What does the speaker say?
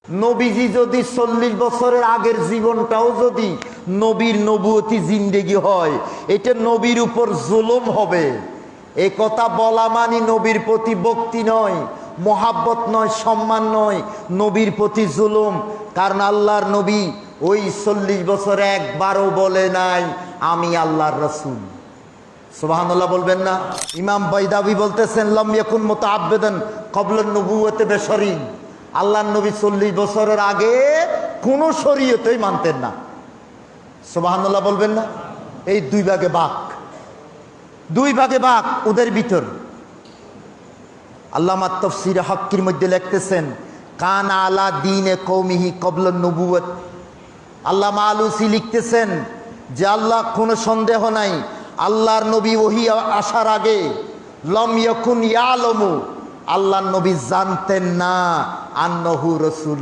নবীজি যদি 40 বছরের আগের জীবনটাও যদি নবীর নবুয়তি জিন্দেগি হয়, এটা নবীর উপর জুলুম হবে। এ কথা বলা মানে নবীর প্রতি ভক্তি নয়, মোহাব্বত নয়, সম্মান নয়, নবীর প্রতি জুলুম। কারণ আল্লাহর নবী ওই 40 বছরে একবারও বলে নাই আমি আল্লাহর রাসূল। সুবহানাল্লাহ বলবেন না? ইমাম বাইদাবি বলতেছেন লাম ইয়াকুন মুতাআব্বিদান ক্বাবলা নবুওয়াতি বিশরিন। আল্লাহর নবী 40 বছরের আগে কোন শরীয়তই মানতেন না। সুবহানাল্লাহ বলবেন না? এই দুই ভাগে ভাগ ওদের ভিতর। আল্লামা তাফসীরে হাক্কির মধ্যে লিখতেছেন কান আলা দীনে কওমিহি ক্বাবলা নবুওয়াত। আল্লামা আলুসি লিখতেছেন যে আল্লাহ কোনো সন্দেহ নাই, আল্লাহর নবী ওহী আসার আগে লাম ইয়াকুন ইয়ালামু, আল্লাহর নবী জানতেন না আন্নাহু রাসূল।